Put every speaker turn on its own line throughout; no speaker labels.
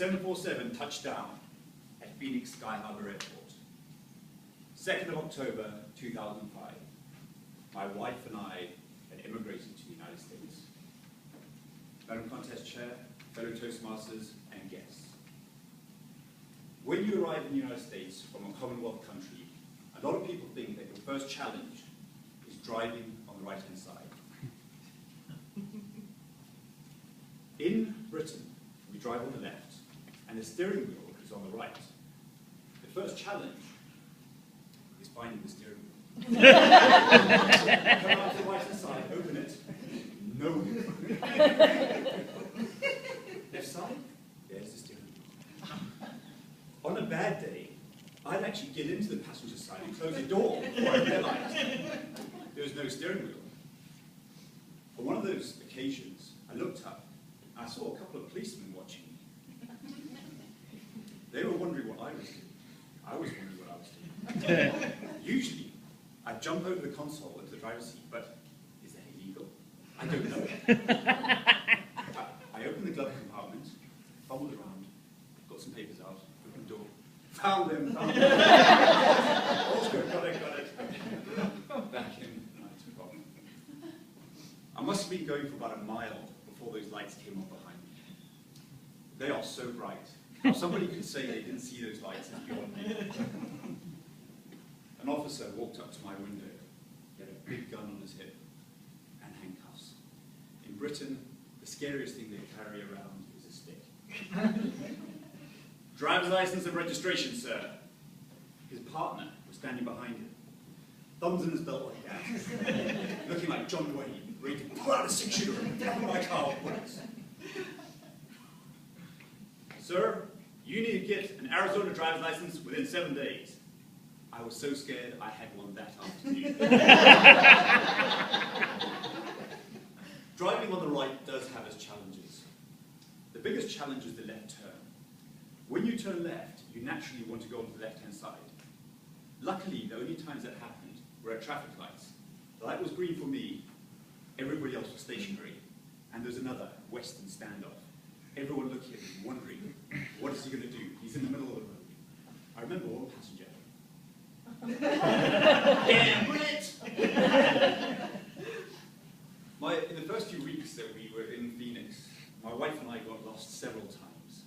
747 touched down at Phoenix Sky Harbor Airport. 2nd of October 2005. My wife and I had immigrated to the United States. Madam Contest Chair, fellow Toastmasters, and guests. When you arrive in the United States from a Commonwealth country, a lot of people think that your first challenge is driving on the right-hand side. In Britain, we drive on the left, and the steering wheel is on the right. The first challenge is finding the steering wheel. Come out to the right-hand side, open it. No. Left side, there's the steering wheel. On a bad day, I'd actually get into the passenger side and close the door before I realized there was no steering wheel. On one of those occasions, I looked up and I saw a couple of policemen watching me. They were wondering what I was doing. I was wondering what I was doing. Usually, I'd jump over the console into the driver's seat, but is that illegal? I don't know. I opened the glove compartment, fumbled around, got some papers out, opened the door, found them. All's good, got it. Back in, and I took off. I must have been going for about a mile before those lights came on behind me. They are so bright. How somebody could say they didn't see those lights is beyond me. An officer walked up to my window. He had a big gun on his hip and handcuffs. In Britain, the scariest thing they carry around is a stick. Driver's license and registration, sir. His partner was standing behind him, thumbs in his belt like that, looking like John Wayne, ready to pull out a 6-shooter and tap my car with bullets. Sir, you need to get an Arizona driver's license within 7 days. I was so scared I had one that afternoon. Driving on the right does have its challenges. The biggest challenge is the left turn. When you turn left, you naturally want to go on the left-hand side. Luckily, the only times that happened were at traffic lights. The light was green for me, everybody else was stationary, and there's another Western standoff. Everyone looking at me, wondering, what is he going to do? He's in the middle of the road. I remember one passenger. Damn Brit! In the first few weeks that we were in Phoenix, my wife and I got lost several times.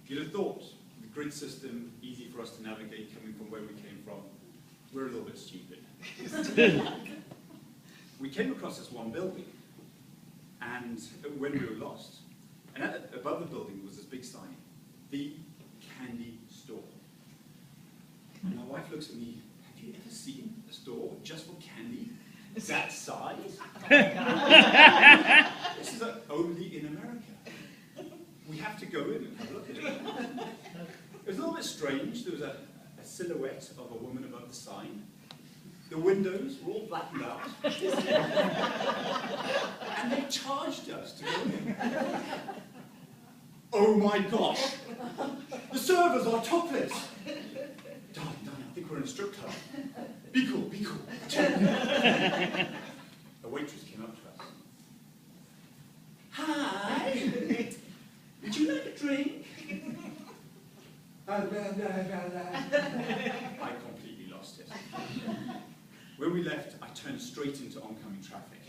You'd have thought the grid system, easy for us to navigate coming from where we came from. We're a little bit stupid. We came across this one building, and when we were lost, and above the building was this big sign, the candy store. And my wife looks at me, have you ever seen a store just for candy? That size? This is only in America. We have to go in and have a look at it. It was a little bit strange. There was a silhouette of a woman above the sign. The windows were all blackened out. And they charged us to go in. Oh my gosh! The servers are topless! Darling, I think we're in a strip club. Be cool, be cool. A waitress came up to us. Hi! Would you like a drink? I completely lost it. When we left, I turned straight into oncoming traffic.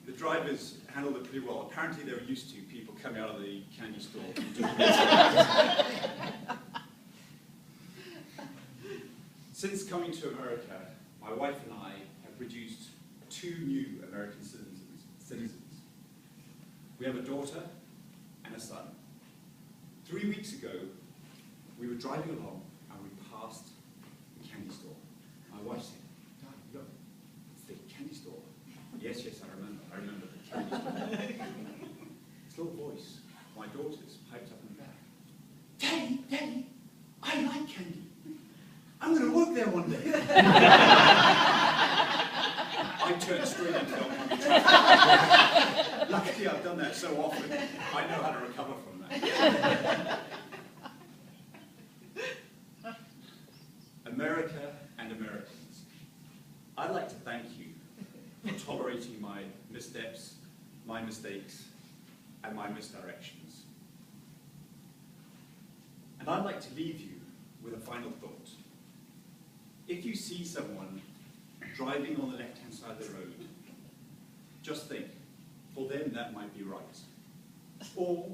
The drivers handled it pretty well. Apparently they were used to people coming out of the candy store. Since coming to America, my wife and I have produced 2 new American citizens. We have a daughter and a son. 3 weeks ago, we were driving along and we passed the candy store. My wife said, "Darling, look, it's the candy store." Yes, I remember the candy store. This little voice, my daughter's, piped up in the back. Daddy, I like candy. I'm going to work there one day. I turned straight into oncoming traffic. Luckily, I've done that so often, I know how to recover from that. America and Americans, I'd like to thank you for tolerating my missteps, my mistakes, and my misdirections. And I'd like to leave you with a final thought. If you see someone driving on the left-hand side of the road, just think, for them that might be right. Or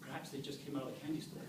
perhaps they just came out of a candy store.